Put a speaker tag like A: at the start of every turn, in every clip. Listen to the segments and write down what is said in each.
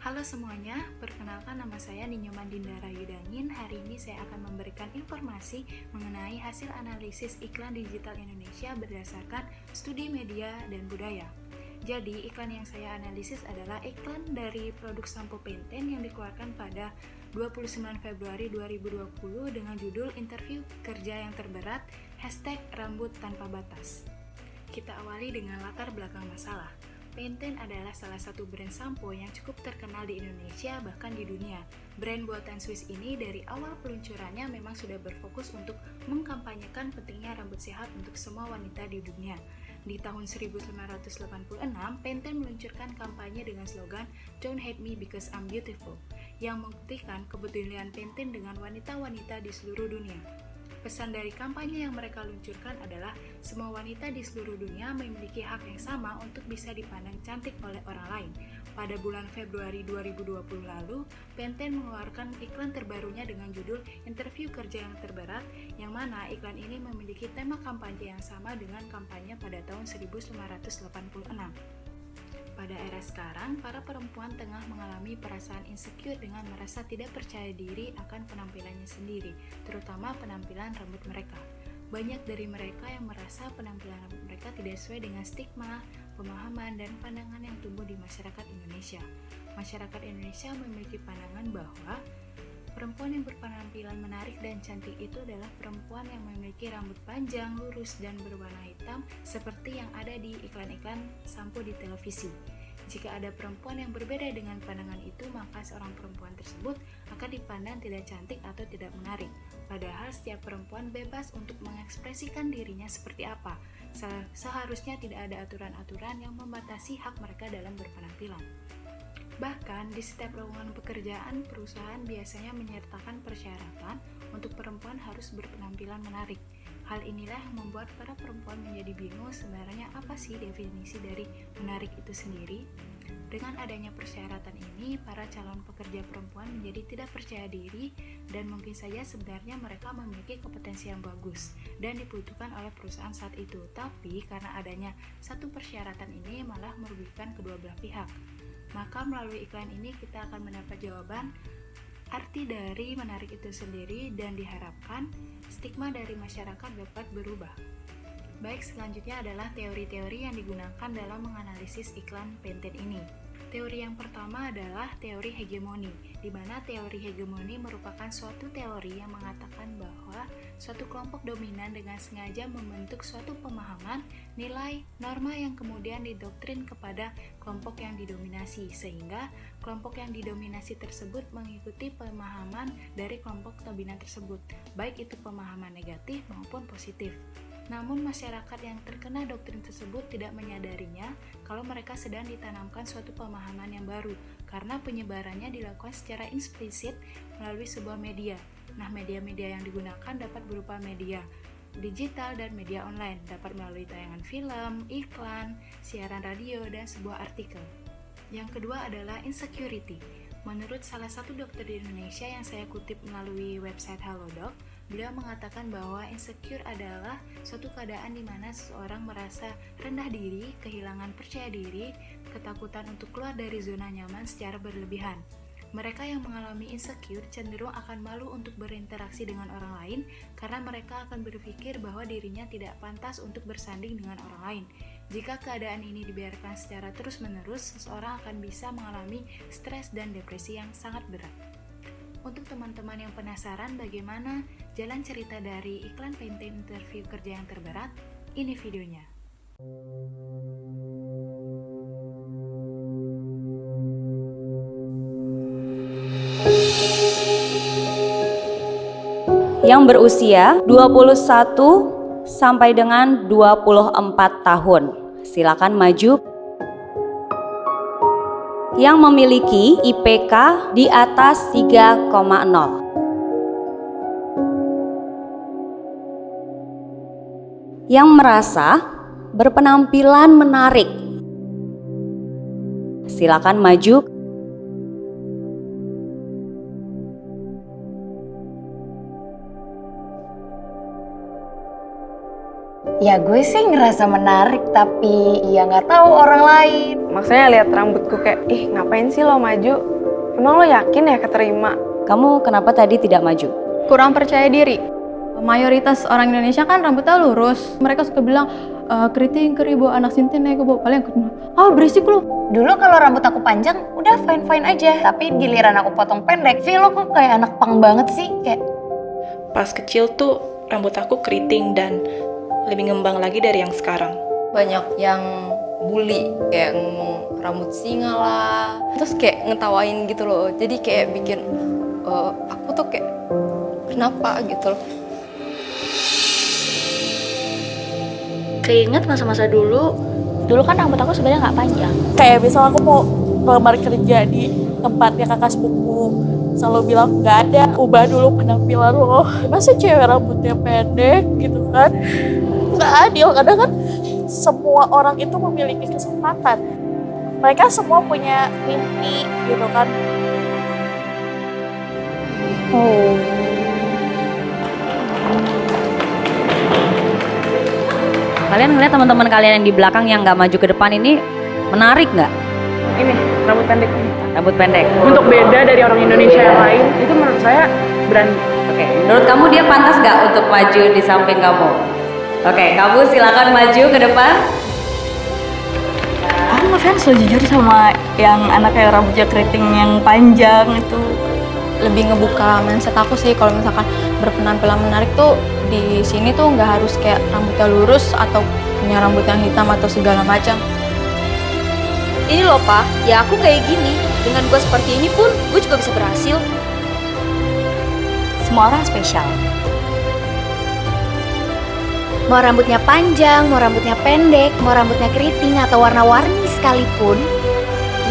A: Halo semuanya, perkenalkan nama saya Ninyoman Dindara Yudangin. Hari ini saya akan memberikan informasi mengenai hasil analisis iklan digital Indonesia berdasarkan studi media dan budaya. Jadi, iklan yang saya analisis adalah iklan dari produk sampo Pantene yang dikeluarkan pada 29 Februari 2020 dengan judul Interview Kerja yang Terberat, #rambut tanpa batas. Kita awali dengan latar belakang masalah. Pantene adalah salah satu brand sampo yang cukup terkenal di Indonesia bahkan di dunia. Brand buatan Swiss ini dari awal peluncurannya memang sudah berfokus untuk mengkampanyekan pentingnya rambut sehat untuk semua wanita di dunia. Di tahun 1986, Pantene meluncurkan kampanye dengan slogan "Don't hate me because I'm beautiful" yang membuktikan kepedulian Pantene dengan wanita-wanita di seluruh dunia. Pesan dari kampanye yang mereka luncurkan adalah semua wanita di seluruh dunia memiliki hak yang sama untuk bisa dipandang cantik oleh orang lain. Pada bulan Februari 2020 lalu, Pantene mengeluarkan iklan terbarunya dengan judul Interview Kerja yang Terberat, yang mana iklan ini memiliki tema kampanye yang sama dengan kampanye pada tahun 1986. Pada era sekarang, para perempuan tengah mengalami perasaan insecure dengan merasa tidak percaya diri akan penampilannya sendiri, terutama penampilan rambut mereka. Banyak dari mereka yang merasa penampilan rambut mereka tidak sesuai dengan stigma, pemahaman, dan pandangan yang tumbuh di masyarakat Indonesia. Masyarakat Indonesia memiliki pandangan bahwa perempuan yang berpenampilan menarik dan cantik itu adalah perempuan yang memiliki rambut panjang, lurus, dan berwarna hitam seperti yang ada di iklan-iklan sampo di televisi. Jika ada perempuan yang berbeda dengan pandangan itu, maka seorang perempuan tersebut akan dipandang tidak cantik atau tidak menarik. Padahal setiap perempuan bebas untuk mengekspresikan dirinya seperti apa. Seharusnya tidak ada aturan-aturan yang membatasi hak mereka dalam berpenampilan. Bahkan, di setiap lowongan pekerjaan, perusahaan biasanya menyertakan persyaratan untuk perempuan harus berpenampilan menarik. Hal inilah yang membuat para perempuan menjadi bingung sebenarnya apa sih definisi dari menarik itu sendiri. Dengan adanya persyaratan ini, para calon pekerja perempuan menjadi tidak percaya diri dan mungkin saja sebenarnya mereka memiliki kompetensi yang bagus dan dibutuhkan oleh perusahaan saat itu. Tapi karena adanya satu persyaratan ini malah merugikan kedua belah pihak. Maka melalui iklan ini kita akan mendapat jawaban arti dari menarik itu sendiri dan diharapkan stigma dari masyarakat dapat berubah. Baik, selanjutnya adalah teori-teori yang digunakan dalam menganalisis iklan Pantene ini. Teori yang pertama adalah teori hegemoni, di mana teori hegemoni merupakan suatu teori yang mengatakan bahwa suatu kelompok dominan dengan sengaja membentuk suatu pemahaman, nilai, norma yang kemudian didoktrin kepada kelompok yang didominasi, sehingga kelompok yang didominasi tersebut mengikuti pemahaman dari kelompok dominan tersebut, baik itu pemahaman negatif maupun positif. Namun masyarakat yang terkena doktrin tersebut tidak menyadarinya kalau mereka sedang ditanamkan suatu pemahaman yang baru karena penyebarannya dilakukan secara implisit melalui sebuah media. Nah, media-media yang digunakan dapat berupa media digital dan media online, dapat melalui tayangan film, iklan, siaran radio, dan sebuah artikel. Yang kedua adalah insecurity. Menurut salah satu dokter di Indonesia yang saya kutip melalui website Halodoc, beliau mengatakan bahwa insecure adalah suatu keadaan di mana seseorang merasa rendah diri, kehilangan percaya diri, ketakutan untuk keluar dari zona nyaman secara berlebihan. Mereka yang mengalami insecure cenderung akan malu untuk berinteraksi dengan orang lain karena mereka akan berpikir bahwa dirinya tidak pantas untuk bersanding dengan orang lain. Jika keadaan ini dibiarkan secara terus-menerus, seseorang akan bisa mengalami stres dan depresi yang sangat berat. Untuk teman-teman yang penasaran bagaimana jalan cerita dari iklan Pantene Interview Kerja yang Terberat, ini videonya.
B: Yang berusia 21 sampai dengan 24 tahun. Silakan maju. Yang memiliki IPK di atas 3,0. Yang merasa berpenampilan menarik. Silakan maju.
C: Ya gue sih ngerasa menarik, tapi ya nggak tahu orang lain.
D: Maksudnya lihat rambutku kayak, ih ngapain sih lo maju? Emang lo yakin ya keterima?
B: Kamu kenapa tadi tidak maju?
E: Kurang percaya diri. Mayoritas orang Indonesia kan rambutnya lurus. Mereka suka bilang, keriting keribu anak sintin ya kebo. Paling aku bilang, berisik lu.
C: Dulu kalau rambut aku panjang udah fine-fine aja, tapi giliran aku potong pendek, feel lo kok kayak anak pang banget sih, kayak.
F: Pas kecil tuh rambut aku keriting dan lebih ngembang lagi dari yang sekarang.
G: Banyak yang bully, kayak ngomong rambut singa lah, terus kayak ngetawain gitu loh. Jadi kayak bikin aku tuh kayak kenapa gitu loh.
H: Keinget masa-masa dulu kan rambut aku sebenarnya nggak panjang.
I: Kayak misal aku mau ngelamar kerja di tempatnya kakak sepupu, selalu bilang nggak ada, ubah dulu penampilan lo. Masa cewek rambutnya pendek gitu kan? Nggak adil, kadang kan semua orang itu memiliki kesempatan. Mereka semua punya mimpi gitu kan.
B: Kalian ngeliat teman-teman kalian yang di belakang yang nggak maju ke depan ini menarik nggak?
D: Ini rambut pendek ini.
B: Rambut pendek.
D: Untuk beda dari orang Indonesia yang lain, itu menurut saya berani.
B: Oke, menurut kamu dia pantas nggak untuk maju di samping kamu? Oke, kamu silakan maju ke depan.
E: Aku ngefans lo jujur sama yang anak yang rambutnya keriting yang panjang itu. Lebih ngebuka mindset aku sih kalau misalkan berpenampilan menarik tuh di sini tuh nggak harus kayak rambutnya lurus atau punya rambut yang hitam atau segala macam.
G: Ini loh Pak, ya aku kayak gini. Dengan gue seperti ini pun, gue juga bisa berhasil.
B: Semua orang spesial.
C: Mau rambutnya panjang, mau rambutnya pendek, mau rambutnya keriting atau warna-warni sekalipun,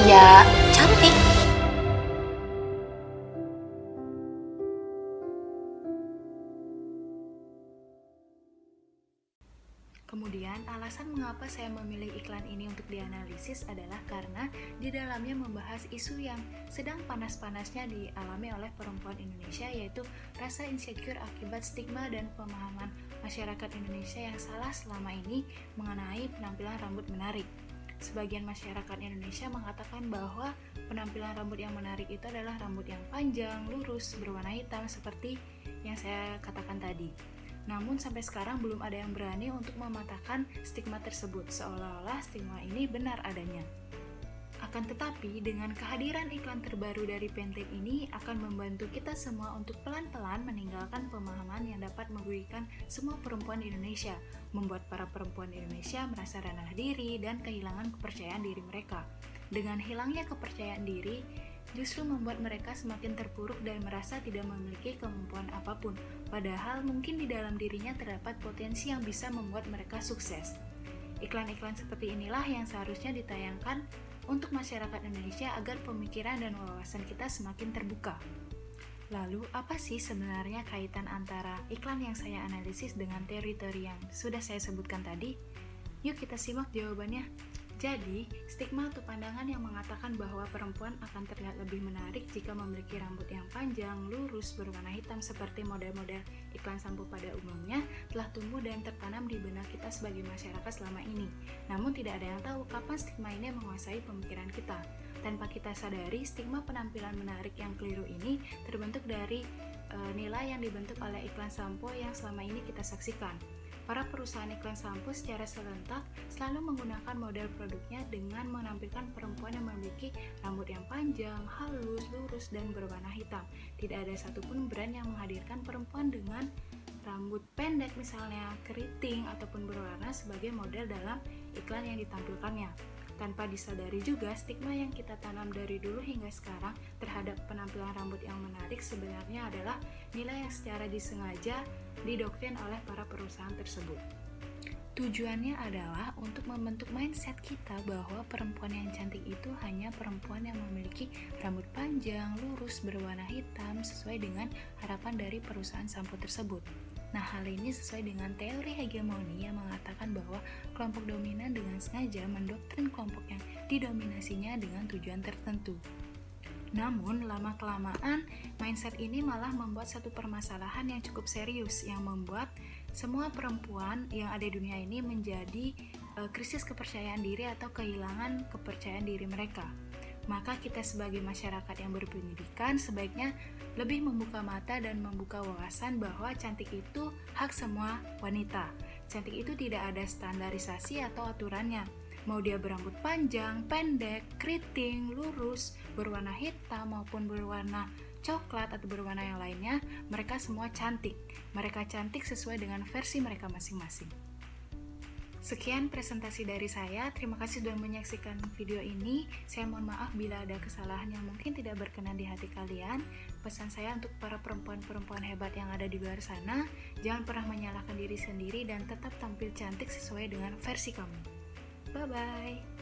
C: ya cantik.
A: Kemudian, alasan mengapa saya memilih iklan ini untuk dianalisis adalah karena di dalamnya membahas isu yang sedang panas-panasnya dialami oleh perempuan Indonesia, yaitu rasa insecure akibat stigma dan pemahaman masyarakat Indonesia yang salah selama ini mengenai penampilan rambut menarik. Sebagian masyarakat Indonesia mengatakan bahwa penampilan rambut yang menarik itu adalah rambut yang panjang, lurus, berwarna hitam seperti yang saya katakan tadi. Namun sampai sekarang belum ada yang berani untuk mematahkan stigma tersebut, seolah-olah stigma ini benar adanya. Akan tetapi, dengan kehadiran iklan terbaru dari Pantene ini akan membantu kita semua untuk pelan-pelan meninggalkan pemahaman yang dapat merugikan semua perempuan Indonesia, membuat para perempuan Indonesia merasa rendah diri dan kehilangan kepercayaan diri mereka. Dengan hilangnya kepercayaan diri, justru membuat mereka semakin terpuruk dan merasa tidak memiliki kemampuan apapun, padahal mungkin di dalam dirinya terdapat potensi yang bisa membuat mereka sukses. Iklan-iklan seperti inilah yang seharusnya ditayangkan untuk masyarakat Indonesia agar pemikiran dan wawasan kita semakin terbuka. Lalu, apa sih sebenarnya kaitan antara iklan yang saya analisis dengan teori-teori yang sudah saya sebutkan tadi? Yuk kita simak jawabannya. Jadi, stigma atau pandangan yang mengatakan bahwa perempuan akan terlihat lebih menarik jika memiliki rambut yang panjang, lurus, berwarna hitam seperti model-model iklan sampo pada umumnya telah tumbuh dan tertanam di benak kita sebagai masyarakat selama ini. Namun tidak ada yang tahu kapan stigma ini menguasai pemikiran kita. Tanpa kita sadari, stigma penampilan menarik yang keliru ini terbentuk dari nilai yang dibentuk oleh iklan sampo yang selama ini kita saksikan. Para perusahaan iklan sampo secara serentak selalu menggunakan model produknya dengan menampilkan perempuan yang memiliki rambut yang panjang, halus, lurus, dan berwarna hitam. Tidak ada satupun brand yang menghadirkan perempuan dengan rambut pendek misalnya keriting ataupun berwarna sebagai model dalam iklan yang ditampilkannya. Tanpa disadari juga, stigma yang kita tanam dari dulu hingga sekarang terhadap penampilan rambut yang menarik sebenarnya adalah nilai yang secara disengaja didoktrin oleh para perusahaan tersebut. Tujuannya adalah untuk membentuk mindset kita bahwa perempuan yang cantik itu hanya perempuan yang memiliki rambut panjang, lurus, berwarna hitam sesuai dengan harapan dari perusahaan sampo tersebut. Nah, hal ini sesuai dengan teori hegemoni yang mengatakan bahwa kelompok dominan dengan sengaja mendoktrin kelompok yang didominasinya dengan tujuan tertentu. Namun, lama-kelamaan, mindset ini malah membuat satu permasalahan yang cukup serius yang membuat Semua perempuan yang ada di dunia ini menjadi krisis kepercayaan diri atau kehilangan kepercayaan diri mereka. Maka kita sebagai masyarakat yang berpendidikan sebaiknya lebih membuka mata dan membuka wawasan bahwa cantik itu hak semua wanita. Cantik itu tidak ada standarisasi atau aturannya. Mau dia berambut panjang, pendek, keriting, lurus, berwarna hitam maupun berwarna coklat atau berwarna yang lainnya, mereka semua cantik. Mereka cantik sesuai dengan versi mereka masing-masing. Sekian presentasi dari saya. Terima kasih sudah menyaksikan video ini. Saya mohon maaf bila ada kesalahan yang mungkin tidak berkenan di hati kalian. Pesan saya untuk para perempuan-perempuan hebat yang ada di luar sana, jangan pernah menyalahkan diri sendiri dan tetap tampil cantik sesuai dengan versi kamu. Bye-bye.